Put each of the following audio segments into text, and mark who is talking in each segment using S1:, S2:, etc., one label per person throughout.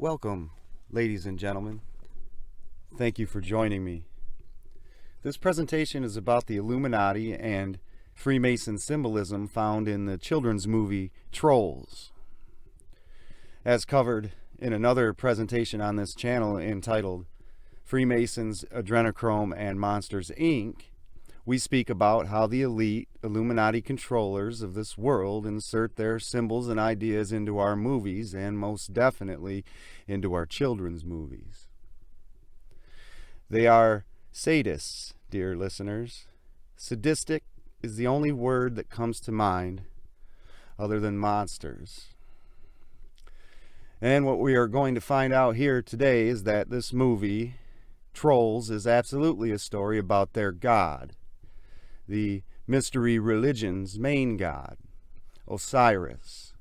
S1: Welcome, ladies and gentlemen. Thank you for joining me. This presentation is about the Illuminati and Freemason symbolism found in the children's movie Trolls. As covered in another presentation on this channel entitled Freemasons, Adrenochrome, and Monsters, Inc., we speak about how the elite Illuminati controllers of this world insert their symbols and ideas into our movies, and most definitely into our children's movies. They are sadists, dear listeners. Sadistic is the only word that comes to mind other than monsters. And what we are going to find out here today is that this movie, Trolls, is absolutely a story about their god, the mystery religion's main god, Osiris,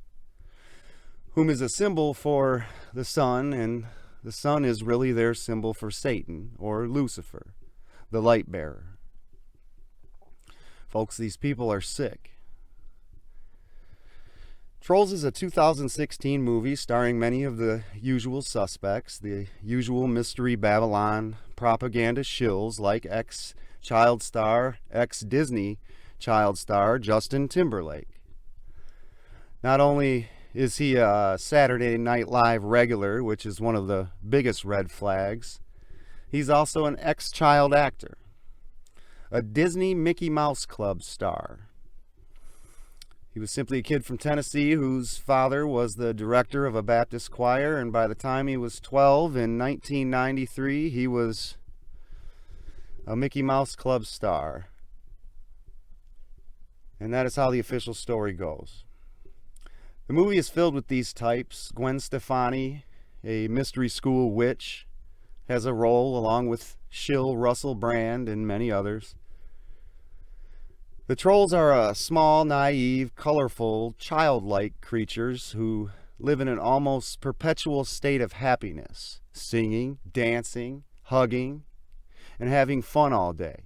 S1: whom is a symbol for the sun, and the sun is really their symbol for Satan, or Lucifer, the light bearer. Folks, these people are sick. Trolls is a 2016 movie starring many of the usual suspects, the usual Mystery Babylon propaganda shills like ex-child star, ex-Disney child star Justin Timberlake. Not only is he a Saturday Night Live regular, which is one of the biggest red flags, he's also an ex-child actor, a Disney Mickey Mouse Club star. He was simply a kid from Tennessee whose father was the director of a Baptist choir, and by the time he was 12 in 1993, he was a Mickey Mouse Club star. And that is how the official story goes. The movie is filled with these types. Gwen Stefani, a mystery school witch, has a role along with shill Russell Brand and many others. The trolls are a small, naive, colorful, childlike creatures who live in an almost perpetual state of happiness, singing, dancing, hugging, and having fun all day.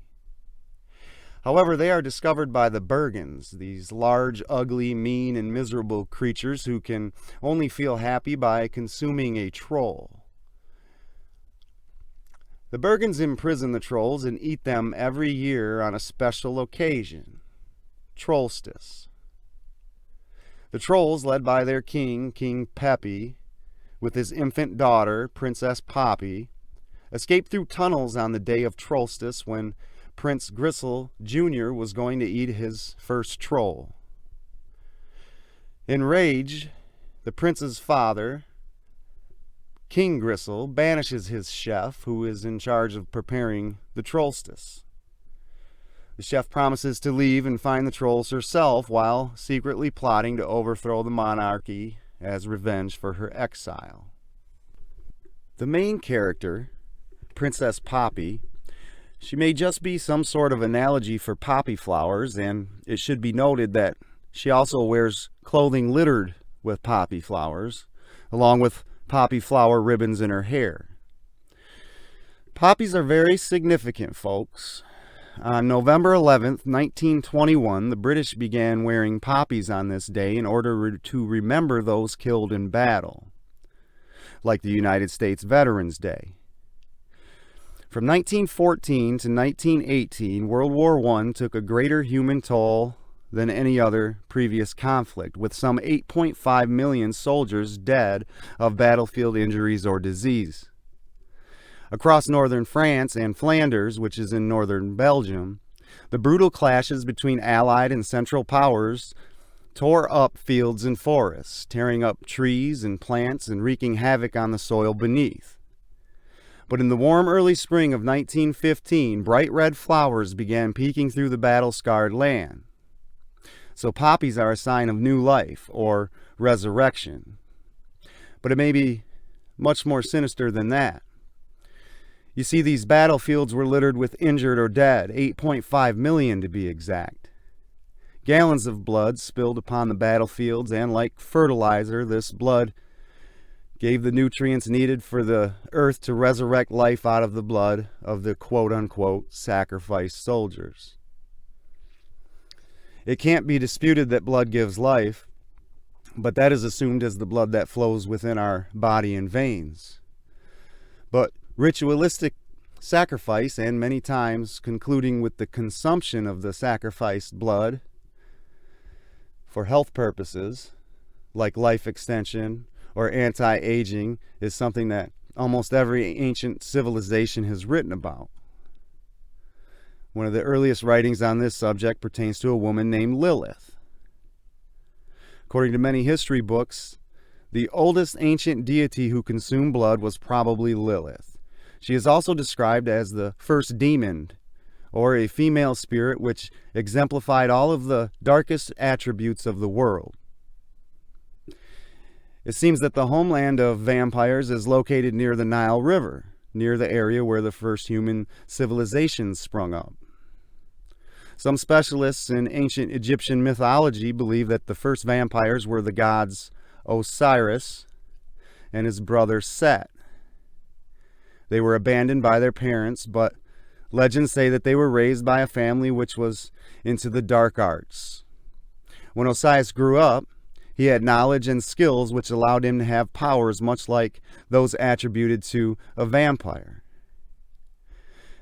S1: However, they are discovered by the Bergens, these large, ugly, mean, and miserable creatures who can only feel happy by consuming a troll. The Bergens imprison the trolls and eat them every year on a special occasion, Trollstice. The trolls, led by their king, King Peppy, with his infant daughter, Princess Poppy, escape through tunnels on the day of Trollstice when Prince Gristle Jr. was going to eat his first troll. Enraged, the prince's father, King Gristle, banishes his chef, who is in charge of preparing the Trollstice. The chef promises to leave and find the trolls herself while secretly plotting to overthrow the monarchy as revenge for her exile. The main character, Princess Poppy, she may just be some sort of analogy for poppy flowers, and it should be noted that she also wears clothing littered with poppy flowers, along with poppy flower ribbons in her hair. Poppies are very significant, folks. On November 11th, 1921, the British began wearing poppies on this day in order to remember those killed in battle, like the United States Veterans Day. From 1914 to 1918, World War I took a greater human toll than any other previous conflict, with some 8.5 million soldiers dead of battlefield injuries or disease. Across northern France and Flanders, which is in northern Belgium, the brutal clashes between Allied and Central powers tore up fields and forests, tearing up trees and plants and wreaking havoc on the soil beneath. But in the warm early spring of 1915, bright red flowers began peeking through the battle-scarred land. So poppies are a sign of new life, or resurrection. But it may be much more sinister than that. You see, these battlefields were littered with injured or dead, 8.5 million to be exact. Gallons of blood spilled upon the battlefields, and like fertilizer, this blood gave the nutrients needed for the earth to resurrect life out of the blood of the quote-unquote sacrificed soldiers. It can't be disputed that blood gives life, but that is assumed as the blood that flows within our body and veins. But ritualistic sacrifice, and many times concluding with the consumption of the sacrificed blood for health purposes, like life extension or anti-aging, is something that almost every ancient civilization has written about. One of the earliest writings on this subject pertains to a woman named Lilith. According to many history books, the oldest ancient deity who consumed blood was probably Lilith. She is also described as the first demon, or a female spirit which exemplified all of the darkest attributes of the world. It seems that the homeland of vampires is located near the Nile River, near the area where the first human civilizations sprung up. Some specialists in ancient Egyptian mythology believe that the first vampires were the gods Osiris and his brother Set. They were abandoned by their parents, but legends say that they were raised by a family which was into the dark arts. When Osiris grew up, he had knowledge and skills which allowed him to have powers much like those attributed to a vampire.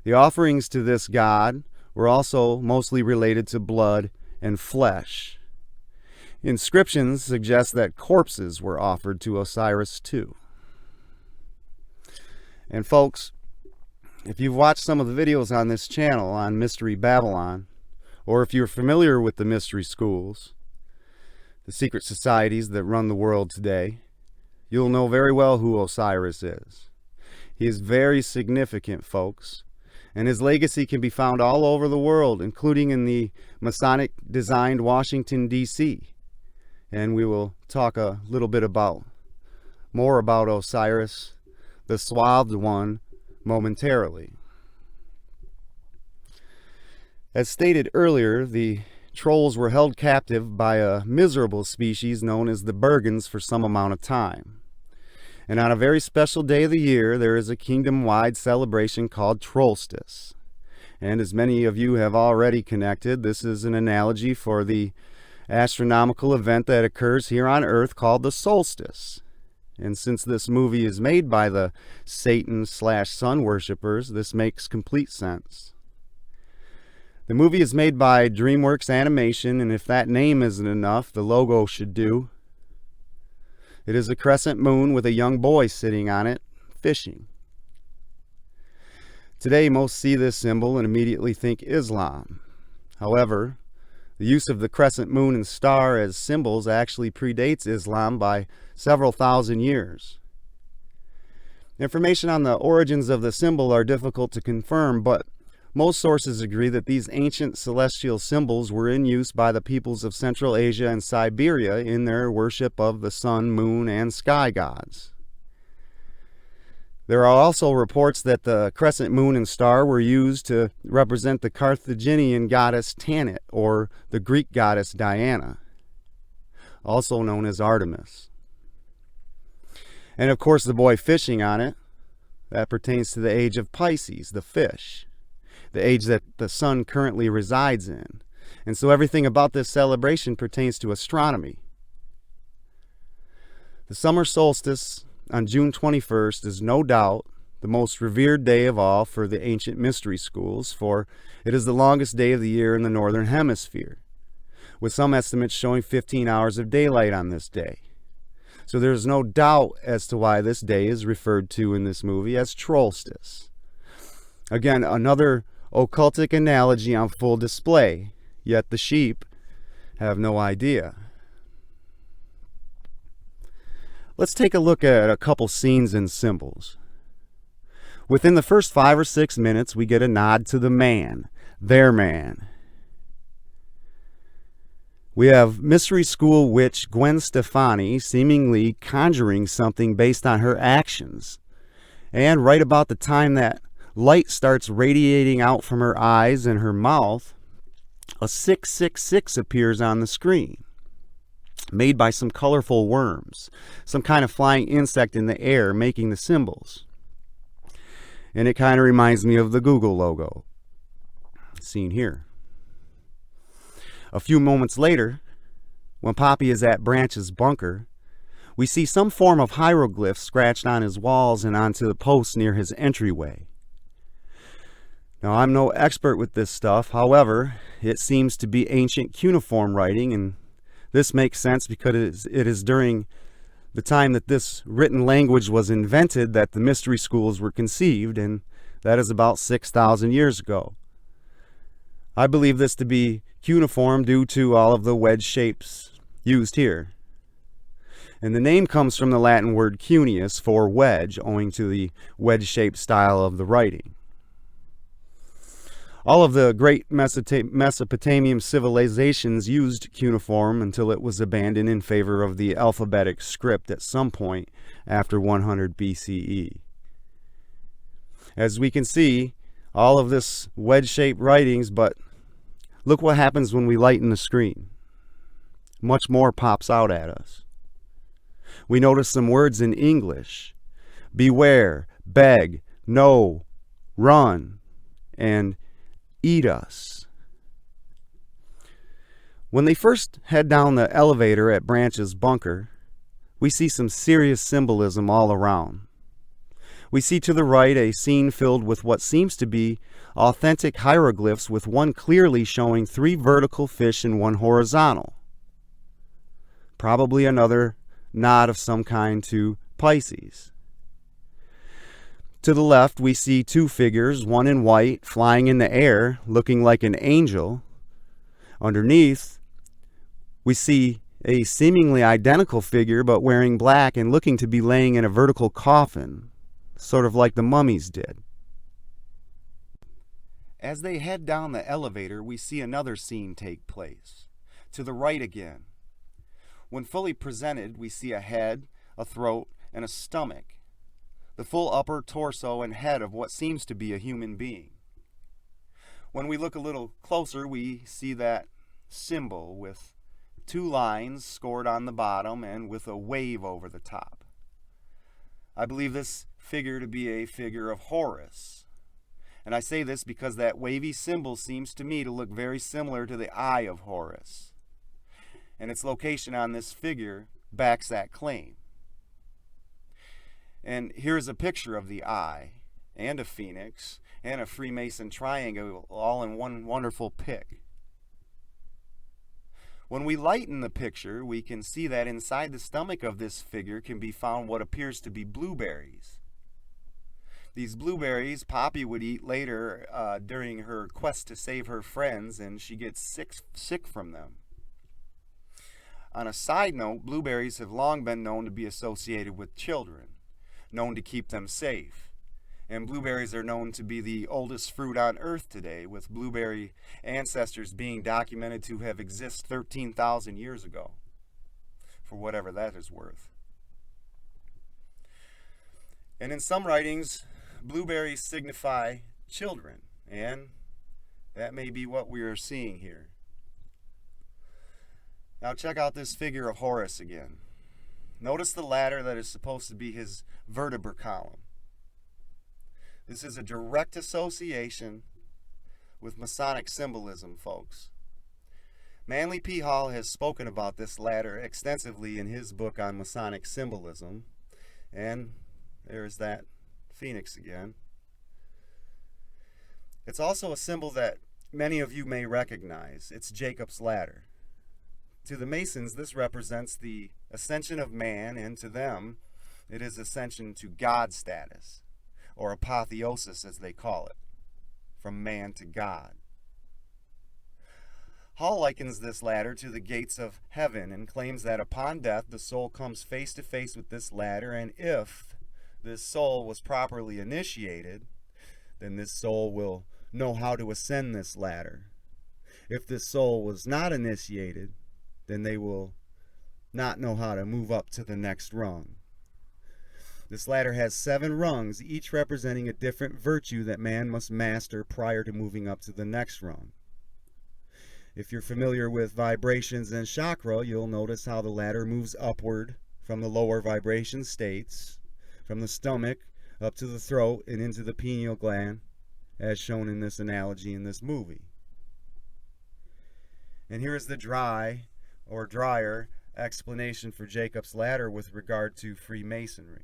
S1: The offerings to this god were also mostly related to blood and flesh. Inscriptions suggest that corpses were offered to Osiris too. And folks, if you've watched some of the videos on this channel on Mystery Babylon, or if you're familiar with the mystery schools, the secret societies that run the world today, you'll know very well who Osiris is. He is very significant, folks, and his legacy can be found all over the world, including in the Masonic-designed Washington, D.C. And we will talk a little bit more about Osiris, the swathed one, momentarily. As stated earlier, the trolls were held captive by a miserable species known as the Bergens for some amount of time. And on a very special day of the year, there is a kingdom-wide celebration called Trollstice. And as many of you have already connected, this is an analogy for the astronomical event that occurs here on Earth called the solstice. And since this movie is made by the Satan/sun worshippers, this makes complete sense. The movie is made by DreamWorks Animation, and if that name isn't enough, the logo should do. It is a crescent moon with a young boy sitting on it, fishing. Today, most see this symbol and immediately think Islam. However, the use of the crescent moon and star as symbols actually predates Islam by several thousand years. Information on the origins of the symbol are difficult to confirm, but most sources agree that these ancient celestial symbols were in use by the peoples of Central Asia and Siberia in their worship of the sun, moon, and sky gods. There are also reports that the crescent moon and star were used to represent the Carthaginian goddess Tanit, or the Greek goddess Diana, also known as Artemis. And of course, the boy fishing on it, that pertains to the age of Pisces, the fish, the age that the sun currently resides in. And so everything about this celebration pertains to astronomy. The summer solstice on June 21st is no doubt the most revered day of all for the ancient mystery schools, for it is the longest day of the year in the northern hemisphere, with some estimates showing 15 hours of daylight on this day. So there's no doubt as to why this day is referred to in this movie as Trollstice. Again, another occultic analogy on full display, yet the sheep have no idea. Let's take a look at a couple scenes and symbols. Within the first 5 or 6 minutes, we get a nod to the man, their man. We have mystery school witch Gwen Stefani seemingly conjuring something based on her actions. And right about the time that light starts radiating out from her eyes and her mouth, a 666 appears on the screen, made by some colorful worms, some kind of flying insect in the air making the symbols. And it kind of reminds me of the Google logo, seen here. A few moments later, When Poppy is at Branch's bunker, we see some form of hieroglyphs scratched on his walls and onto the posts near his entryway. Now, I'm no expert with this stuff. However, it seems to be ancient cuneiform writing, and this makes sense because it is during the time that this written language was invented that the mystery schools were conceived, and that is about 6,000 years ago. I believe this to be cuneiform due to all of the wedge shapes used here. And the name comes from the Latin word cuneus for wedge, owing to the wedge-shaped style of the writing. All of the great Mesopotamian civilizations used cuneiform until it was abandoned in favor of the alphabetic script at some point after 100 BCE. As we can see, all of this wedge-shaped writings, but look what happens when we lighten the screen. Much more pops out at us. We notice some words in English: beware, beg, no, run, and eat us. When they first head down the elevator at Branch's bunker, we see some serious symbolism all around. We see to the right a scene filled with what seems to be authentic hieroglyphs, with one clearly showing 3 vertical fish and 1 horizontal. Probably another nod of some kind to Pisces. To the left, we see 2 figures, one in white, flying in the air, looking like an angel. Underneath, we see a seemingly identical figure, but wearing black and looking to be laying in a vertical coffin, sort of like the mummies did. As they head down the elevator, we see another scene take place. To the right again. When fully presented, we see a head, a throat, and a stomach. The full upper torso and head of what seems to be a human being. When we look a little closer, we see that symbol with 2 lines scored on the bottom and with a wave over the top. I believe this figure to be a figure of Horus. And I say this because that wavy symbol seems to me to look very similar to the eye of Horus. And its location on this figure backs that claim. And here's a picture of the eye, and a phoenix, and a Freemason triangle, all in one wonderful pic. When we lighten the picture, we can see that inside the stomach of this figure can be found what appears to be blueberries. These blueberries Poppy would eat later during her quest to save her friends, and she gets sick from them. On a side note, blueberries have long been known to be associated with children, known to keep them safe. And blueberries are known to be the oldest fruit on earth today, with blueberry ancestors being documented to have existed 13,000 years ago, for whatever that is worth. And in some writings, blueberries signify children, and that may be what we are seeing here. Now check out this figure of Horus again. Notice the ladder that is supposed to be his vertebra column. This is a direct association with Masonic symbolism, folks. Manly P. Hall has spoken about this ladder extensively in his book on Masonic symbolism. And there's that phoenix again. It's also a symbol that many of you may recognize. It's Jacob's ladder. To the Masons, this represents the ascension of man, and to them, it is ascension to God status, or apotheosis as they call it, from man to God. Hall likens this ladder to the gates of heaven and claims that upon death, the soul comes face to face with this ladder, and if this soul was properly initiated, then this soul will know how to ascend this ladder. If this soul was not initiated, then they will not know how to move up to the next rung. This ladder has 7 rungs, each representing a different virtue that man must master prior to moving up to the next rung. If you're familiar with vibrations and chakra, you'll notice how the ladder moves upward from the lower vibration states, from the stomach up to the throat and into the pineal gland, as shown in this analogy in this movie. And here is the dry or drier explanation for Jacob's ladder with regard to Freemasonry.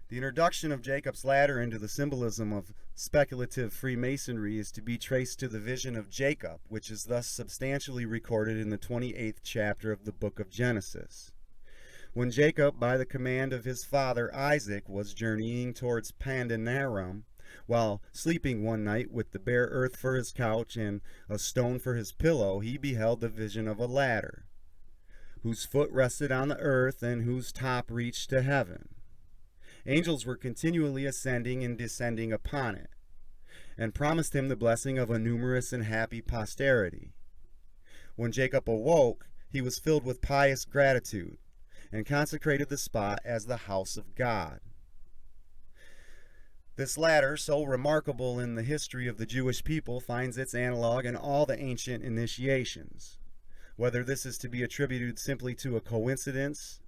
S1: The introduction of Jacob's ladder into the symbolism of speculative Freemasonry is to be traced to the vision of Jacob, which is thus substantially recorded in the 28th chapter of the book of Genesis. When Jacob, by the command of his father Isaac, was journeying towards Padanaram, while sleeping one night with the bare earth for his couch and a stone for his pillow, he beheld the vision of a ladder, whose foot rested on the earth and whose top reached to heaven. Angels were continually ascending and descending upon it, and promised him the blessing of a numerous and happy posterity. When Jacob awoke, he was filled with pious gratitude, and consecrated the spot as the house of God. This ladder, so remarkable in the history of the Jewish people, finds its analog in all the ancient initiations. Whether this is to be attributed simply to a coincidence,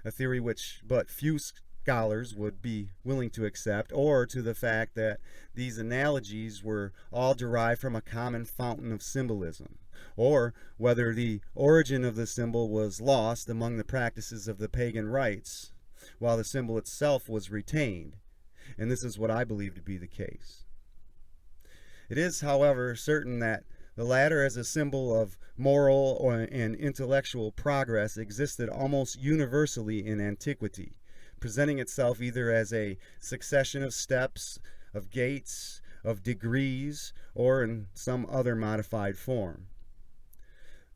S1: a theory which but few scholars would be willing to accept, or to the fact that these analogies were all derived from a common fountain of symbolism, or whether the origin of the symbol was lost among the practices of the pagan rites, while the symbol itself was retained, and this is what I believe to be the case. It is, however, certain that the ladder as a symbol of moral and intellectual progress existed almost universally in antiquity, presenting itself either as a succession of steps, of gates, of degrees, or in some other modified form.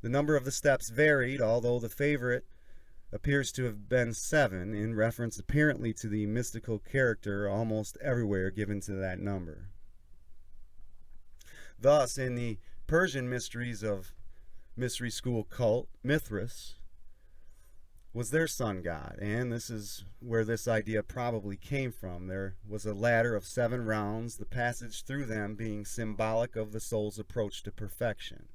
S1: The number of the steps varied, although the favorite appears to have been 7, in reference apparently to the mystical character almost everywhere given to that number. Thus, in the Persian mysteries of mystery school cult, Mithras was their sun god, and this is where this idea probably came from. There was a ladder of 7 rounds, the passage through them being symbolic of the soul's approach to perfection.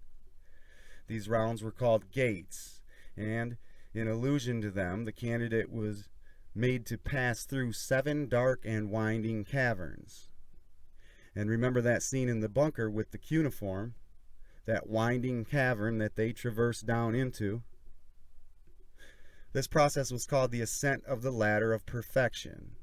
S1: These rounds were called gates, and in allusion to them, the candidate was made to pass through 7 dark and winding caverns. And remember that scene in the bunker with the cuneiform, that winding cavern that they traversed down into? This process was called the ascent of the ladder of perfection.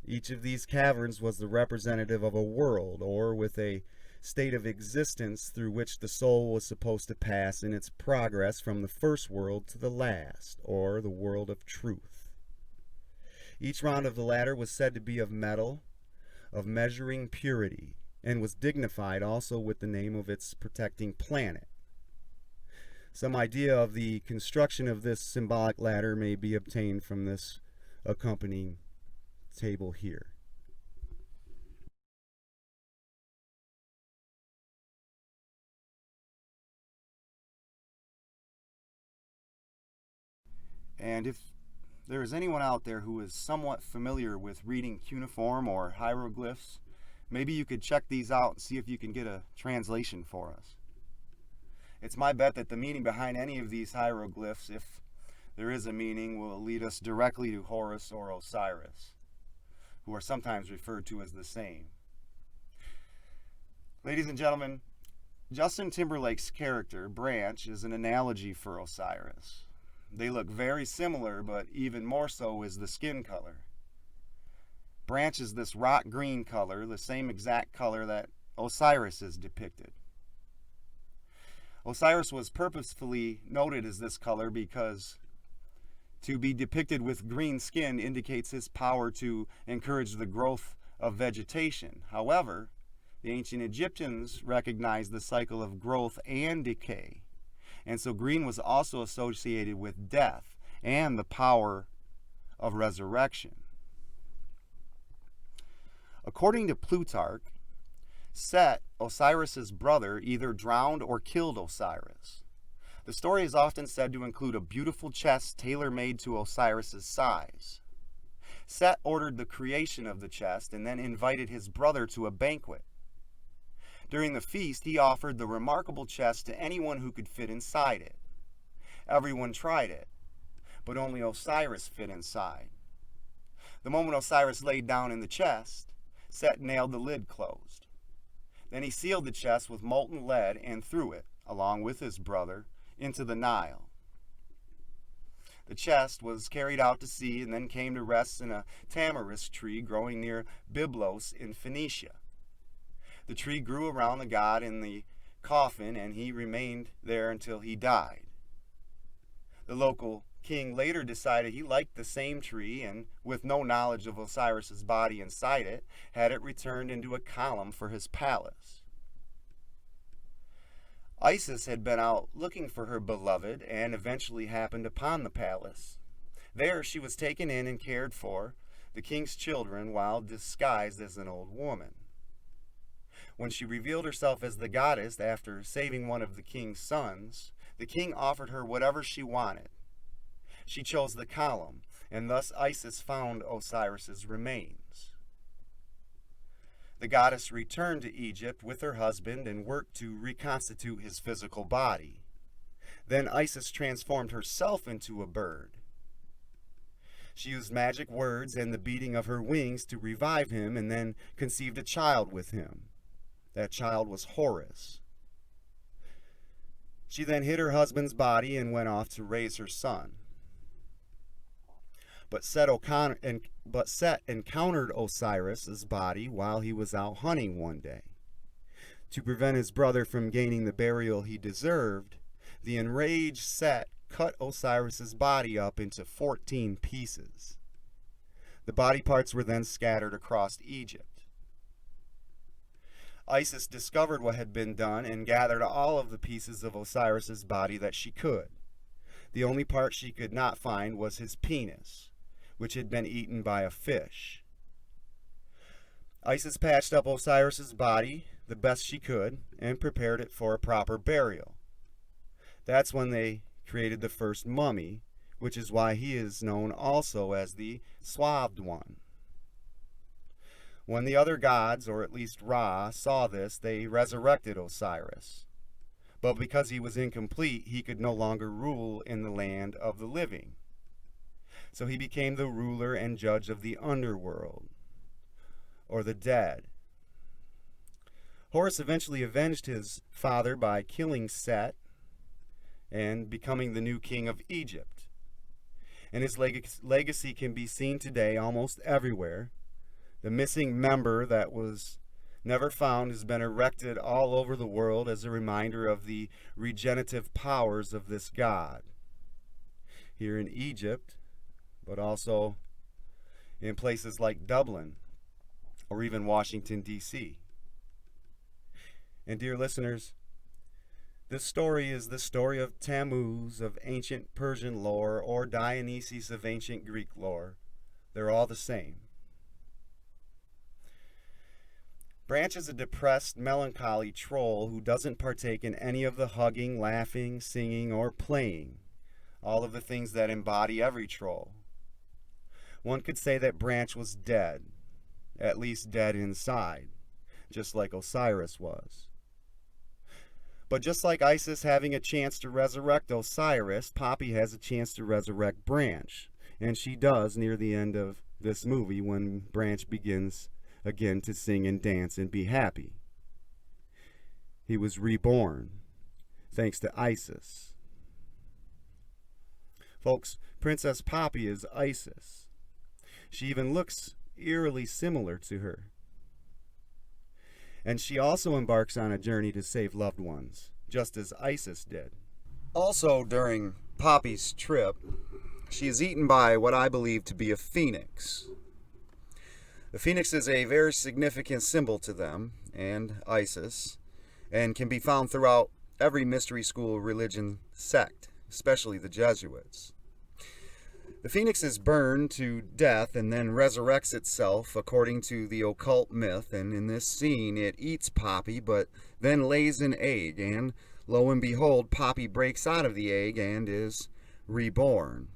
S1: Each of these caverns was the representative of a world, or with a state of existence through which the soul was supposed to pass in its progress from the first world to the last, or the world of truth. Each round of the ladder was said to be of metal, of measuring purity, and was dignified also with the name of its protecting planet. Some idea of the construction of this symbolic ladder may be obtained from this accompanying table here. And if there is anyone out there who is somewhat familiar with reading cuneiform or hieroglyphs, maybe you could check these out and see if you can get a translation for us. It's my bet that the meaning behind any of these hieroglyphs, if there is a meaning, will lead us directly to Horus or Osiris, who are sometimes referred to as the same. Ladies and gentlemen, Justin Timberlake's character, Branch, is an analogy for Osiris. They look very similar, but even more so is the skin color. Branch is this rock green color, the same exact color that Osiris is depicted. Osiris was purposefully noted as this color because to be depicted with green skin indicates his power to encourage the growth of vegetation. However, the ancient Egyptians recognized the cycle of growth and decay, and so green was also associated with death and the power of resurrection. According to Plutarch, Set, Osiris's brother, either drowned or killed Osiris. The story is often said to include a beautiful chest tailor-made to Osiris's size. Set ordered the creation of the chest and then invited his brother to a banquet. During the feast, he offered the remarkable chest to anyone who could fit inside it. Everyone tried it, but only Osiris fit inside. The moment Osiris laid down in the chest, Set nailed the lid closed. Then he sealed the chest with molten lead and threw it, along with his brother, into the Nile. The chest was carried out to sea and then came to rest in a tamarisk tree growing near Byblos in Phoenicia. The tree grew around the god in the coffin, and he remained there until he died. The local king later decided he liked the same tree, and with no knowledge of Osiris's body inside it, had it returned into a column for his palace. Isis had been out looking for her beloved and eventually happened upon the palace. There she was taken in and cared for, the king's children, while disguised as an old woman. When she revealed herself as the goddess after saving one of the king's sons, the king offered her whatever she wanted. She chose the column, and thus Isis found Osiris's remains. The goddess returned to Egypt with her husband and worked to reconstitute his physical body. Then Isis transformed herself into a bird. She used magic words and the beating of her wings to revive him, and then conceived a child with him. That child was Horus. She then hid her husband's body and went off to raise her son. But Set encountered Osiris's body while he was out hunting one day. To prevent his brother from gaining the burial he deserved, the enraged Set cut Osiris's body up into 14 pieces. The body parts were then scattered across Egypt. Isis discovered what had been done and gathered all of the pieces of Osiris's body that she could. The only part she could not find was his penis, which had been eaten by a fish. Isis patched up Osiris's body the best she could and prepared it for a proper burial. That's when they created the first mummy, which is why he is known also as the Swathed One. When the other gods, or at least Ra, saw this, they resurrected Osiris. But because he was incomplete, he could no longer rule in the land of the living. So he became the ruler and judge of the underworld, or the dead. Horus eventually avenged his father by killing Set and becoming the new king of Egypt. And his legacy can be seen today almost everywhere. The missing member that was never found has been erected all over the world as a reminder of the regenerative powers of this god. Here in Egypt, but also in places like Dublin or even Washington, D.C. And dear listeners, this story is the story of Tammuz of ancient Persian lore or Dionysus of ancient Greek lore. They're all the same. Branch is a depressed, melancholy troll who doesn't partake in any of the hugging, laughing, singing, or playing, all of the things that embody every troll. One could say that Branch was dead, at least dead inside, just like Osiris was. But just like Isis having a chance to resurrect Osiris, Poppy has a chance to resurrect Branch, and she does near the end of this movie when Branch begins again to sing and dance and be happy. He was reborn, thanks to Isis. Folks, Princess Poppy is Isis. She even looks eerily similar to her. And she also embarks on a journey to save loved ones, just as Isis did. Also, during Poppy's trip, she is eaten by what I believe to be a phoenix. The phoenix is a very significant symbol to them and Isis, and can be found throughout every mystery school religion sect, especially the Jesuits. The phoenix is burned to death and then resurrects itself according to the occult myth, and in this scene it eats Poppy but then lays an egg, and lo and behold, Poppy breaks out of the egg and is reborn.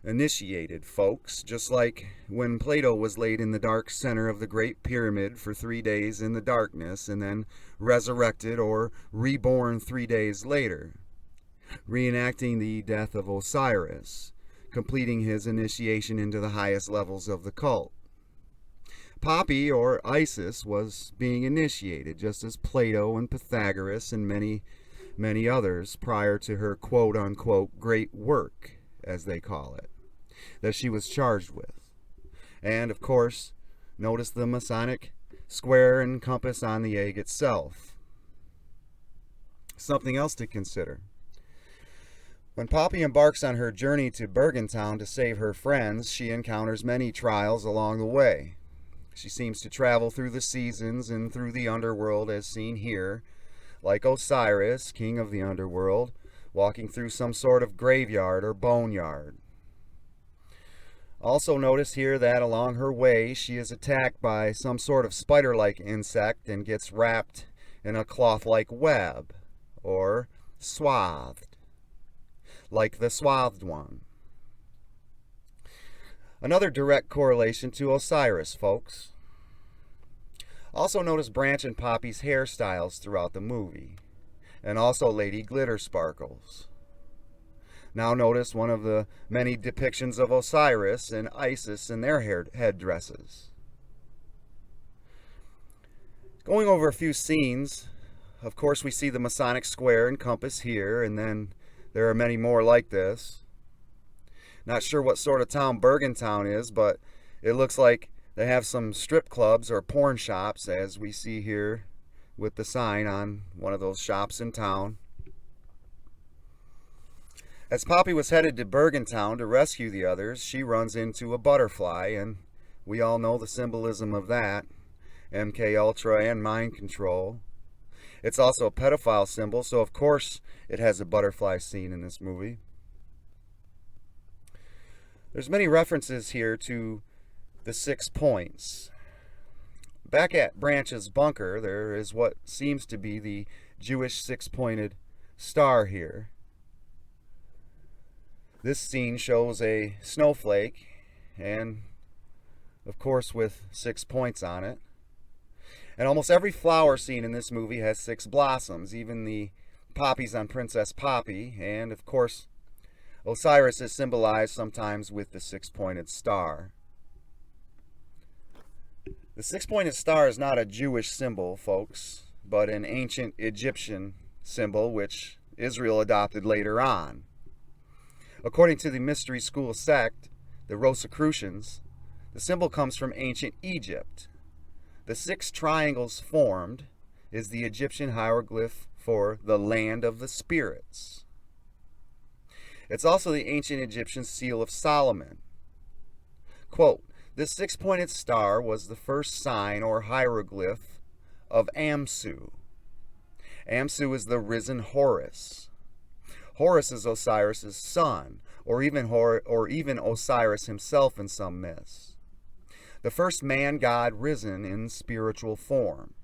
S1: Initiated, folks, just like when Plato was laid in the dark center of the Great Pyramid for 3 days in the darkness and then resurrected or reborn 3 days later, reenacting the death of Osiris, completing his initiation into the highest levels of the cult. Poppy, or Isis, was being initiated, just as Plato and Pythagoras and many many others prior to her quote-unquote great work, as they call it, that she was charged with. And, of course, notice the Masonic square and compass on the egg itself. Something else to consider. When Poppy embarks on her journey to Bergentown to save her friends, she encounters many trials along the way. She seems to travel through the seasons and through the underworld as seen here, like Osiris, king of the underworld, walking through some sort of graveyard or boneyard. Also notice here that along her way she is attacked by some sort of spider-like insect and gets wrapped in a cloth-like web, or swathed, like the swathed one. Another direct correlation to Osiris, folks. Also notice Branch and Poppy's hairstyles throughout the movie, and also Lady Glitter Sparkles. Now notice one of the many depictions of Osiris and Isis in their headdresses. Going over a few scenes, of course we see the Masonic square and compass here, and then there are many more like this. Not sure what sort of town Bergentown is, but it looks like they have some strip clubs or porn shops, as we see here with the sign on one of those shops in town. As Poppy was headed to Bergentown to rescue the others, she runs into a butterfly, and we all know the symbolism of that. MK Ultra and mind control. It's also a pedophile symbol, so of course it has a butterfly scene in this movie. There's many references here to the 6 points. Back at Branch's bunker, there is what seems to be the Jewish 6-pointed star here. This scene shows a snowflake, and of course with 6 points on it. And almost every flower scene in this movie has 6 blossoms, even the poppies on Princess Poppy, and of course Osiris is symbolized sometimes with the 6-pointed star. The 6-pointed star is not a Jewish symbol, folks, but an ancient Egyptian symbol which Israel adopted later on. According to the mystery school sect, the Rosicrucians, the symbol comes from ancient Egypt. The 6 triangles formed is the Egyptian hieroglyph for the land of the spirits. It's also the ancient Egyptian seal of Solomon. Quote, "This 6-pointed star was the first sign or hieroglyph of Amsu. Amsu is the risen Horus. Horus is Osiris' son, or even Osiris himself in some myths. The first man-god risen in spiritual form.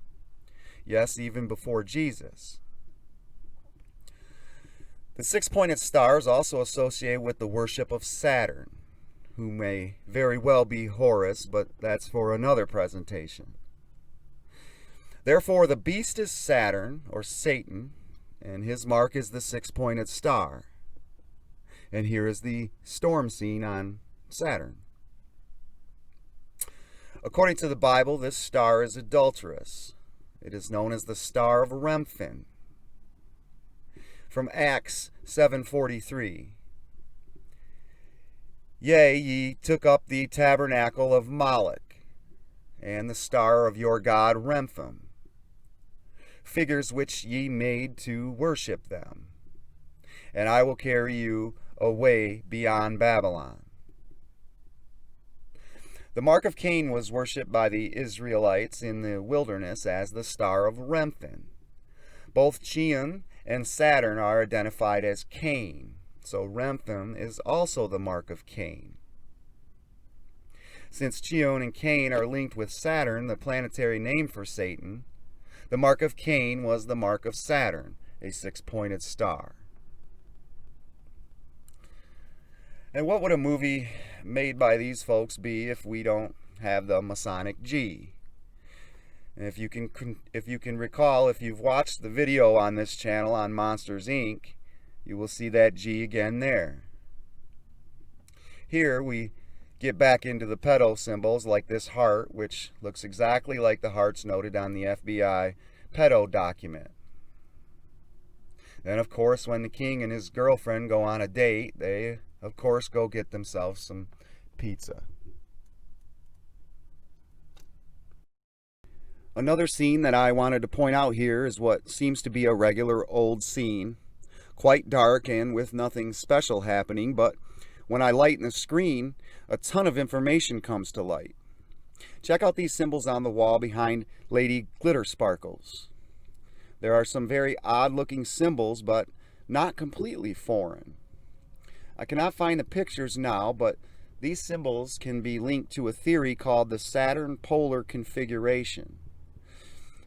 S1: Yes, even before Jesus. The 6-pointed star is also associated with the worship of Saturn, who may very well be Horus, but that's for another presentation. Therefore, the beast is Saturn, or Satan, and his mark is the 6-pointed star. And here is the storm scene on Saturn. According to the Bible, this star is adulterous. It is known as the Star of Remphan. From Acts 7:43. Yea, ye took up the tabernacle of Moloch, and the star of your god Remphan, figures which ye made to worship them. And I will carry you away beyond Babylon. The mark of Cain was worshipped by the Israelites in the wilderness as the star of Remphan. Both Chiun and Saturn are identified as Cain, so Remphan is also the mark of Cain. Since Chiun and Cain are linked with Saturn, the planetary name for Satan, the mark of Cain was the mark of Saturn, a 6-pointed star. And what would a movie made by these folks be if we don't have the Masonic G? And if you can recall, if you've watched the video on this channel on Monsters Inc., you will see that G again there. Here we get back into the pedo symbols like this heart, which looks exactly like the hearts noted on the FBI pedo document. And of course, when the king and his girlfriend go on a date, they, of course, go get themselves some pizza. Another scene that I wanted to point out here is what seems to be a regular old scene. Quite dark and with nothing special happening, but when I lighten the screen, a ton of information comes to light. Check out these symbols on the wall behind Lady Glitter Sparkles. There are some very odd-looking symbols, but not completely foreign. I cannot find the pictures now, but these symbols can be linked to a theory called the Saturn polar configuration.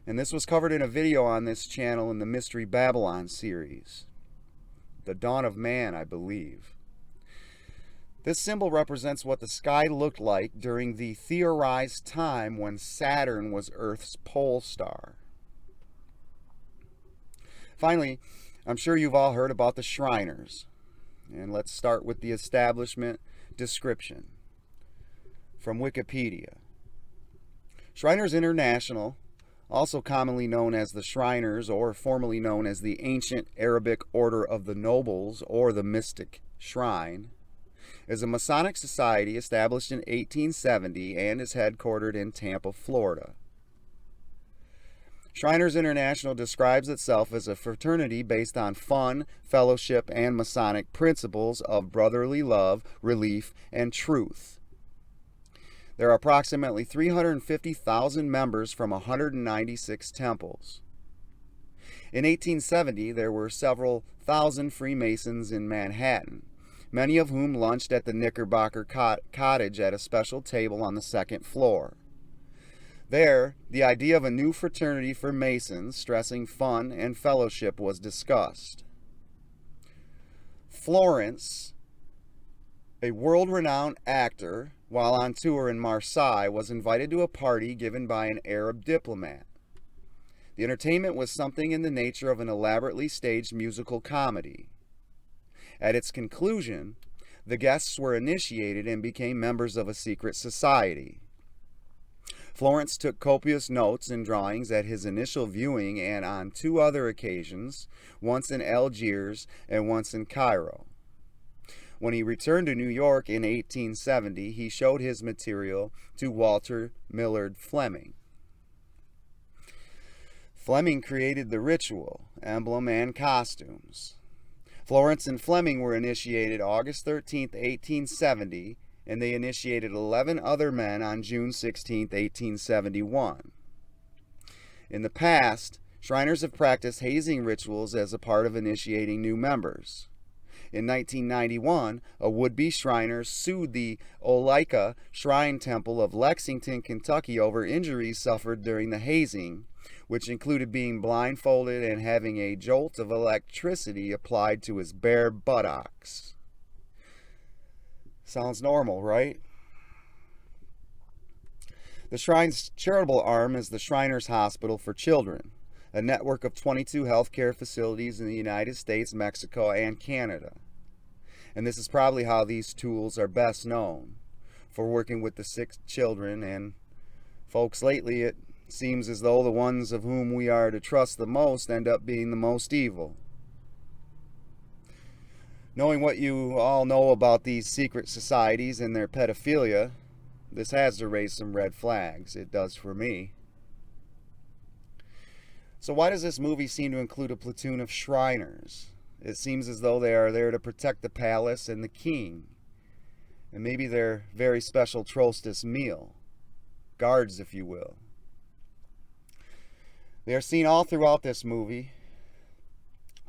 S1: And this was covered in a video on this channel in the Mystery Babylon series. The Dawn of Man, I believe. This symbol represents what the sky looked like during the theorized time when Saturn was Earth's pole star. Finally, I'm sure you've all heard about the Shriners. And let's start with the establishment description from Wikipedia. Shriners International, also commonly known as the Shriners or formerly known as the Ancient Arabic Order of the Nobles or the Mystic Shrine, is a Masonic society established in 1870 and is headquartered in Tampa, Florida. Shriners International describes itself as a fraternity based on fun, fellowship, and Masonic principles of brotherly love, relief, and truth. There are approximately 350,000 members from 196 temples. In 1870, there were several thousand Freemasons in Manhattan, many of whom lunched at the Knickerbocker Cottage at a special table on the second floor. There, the idea of a new fraternity for Masons, stressing fun and fellowship, was discussed. Florence, a world-renowned actor, while on tour in Marseille, was invited to a party given by an Arab diplomat. The entertainment was something in the nature of an elaborately staged musical comedy. At its conclusion, the guests were initiated and became members of a secret society. Florence took copious notes and drawings at his initial viewing and on two other occasions, once in Algiers and once in Cairo. When he returned to New York in 1870, he showed his material to Walter Millard Fleming. Fleming created the ritual, emblem, and costumes. Florence and Fleming were initiated August 13, 1870, and they initiated 11 other men on June 16, 1871. In the past, Shriners have practiced hazing rituals as a part of initiating new members. In 1991, a would-be Shriner sued the Olaika Shrine Temple of Lexington, Kentucky over injuries suffered during the hazing, which included being blindfolded and having a jolt of electricity applied to his bare buttocks. Sounds normal, right? The Shrine's charitable arm is the Shriners Hospital for Children, a network of 22 healthcare facilities in the United States, Mexico, and Canada. And this is probably how these tools are best known, for working with the sick children. And folks, lately it seems as though the ones of whom we are to trust the most end up being the most evil. Knowing what you all know about these secret societies and their pedophilia, this has to raise some red flags. It does for me. So why does this movie seem to include a platoon of Shriners? It seems as though they are there to protect the palace and the king. And maybe their very special Trostis meal. Guards, if you will. They are seen all throughout this movie.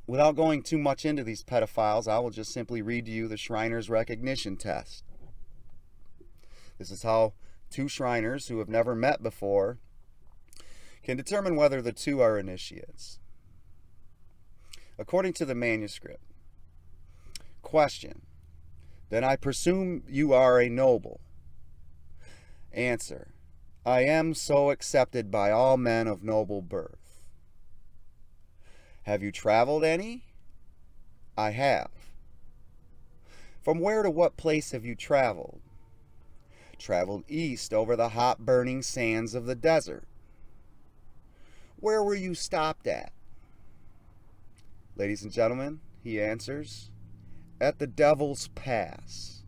S1: Without going too much into these pedophiles, I will just simply read to you the Shriners recognition test. This is how two Shriners who have never met before can determine whether the two are initiates. According to the manuscript, question: then I presume you are a noble? Answer: I am so accepted by all men of noble birth. Have you traveled any? I have. From where to what place have you traveled? Traveled east over the hot burning sands of the desert. Where were you stopped at? Ladies and gentlemen, he answers, at the devil's pass.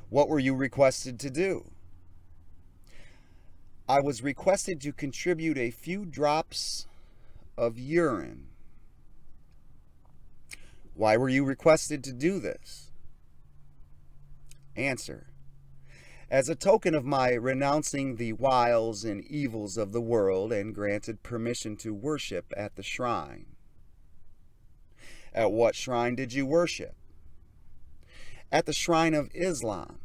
S1: What were you requested to do? I was requested to contribute a few drops of urine. Why were you requested to do this? Answer: as a token of my renouncing the wiles and evils of the world and granted permission to worship at the shrine. At what shrine did you worship? At the shrine of Islam.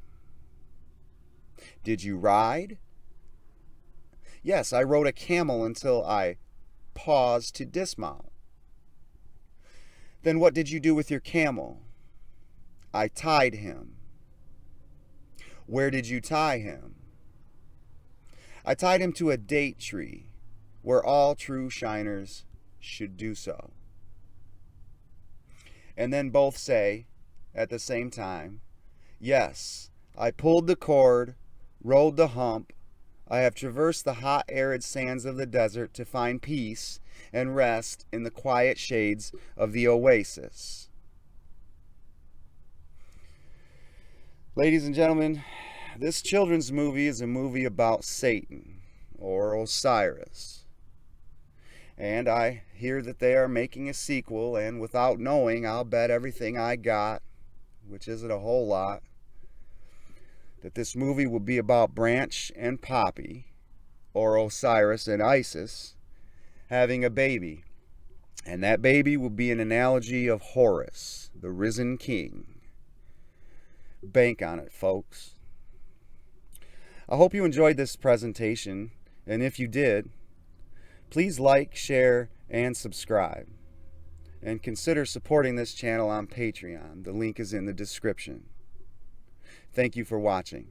S1: Did you ride? Yes, I rode a camel until I paused to dismount. Then what did you do with your camel? I tied him. Where did you tie him? I tied him to a date tree, where all true shiners should do so. And then both say, at the same time, yes, I pulled the cord, rode the hump, I have traversed the hot, arid sands of the desert to find peace and rest in the quiet shades of the oasis. Ladies and gentlemen, this children's movie is a movie about Satan, or Osiris. And I hear that they are making a sequel, and without knowing, I'll bet everything I got, which isn't a whole lot, that this movie will be about Branch and Poppy, or Osiris and Isis, having a baby. And that baby will be an analogy of Horus, the risen king. Bank on it, folks. I hope you enjoyed this presentation, and if you did, please like, share, and subscribe. And consider supporting this channel on Patreon. The link is in the description. Thank you for watching.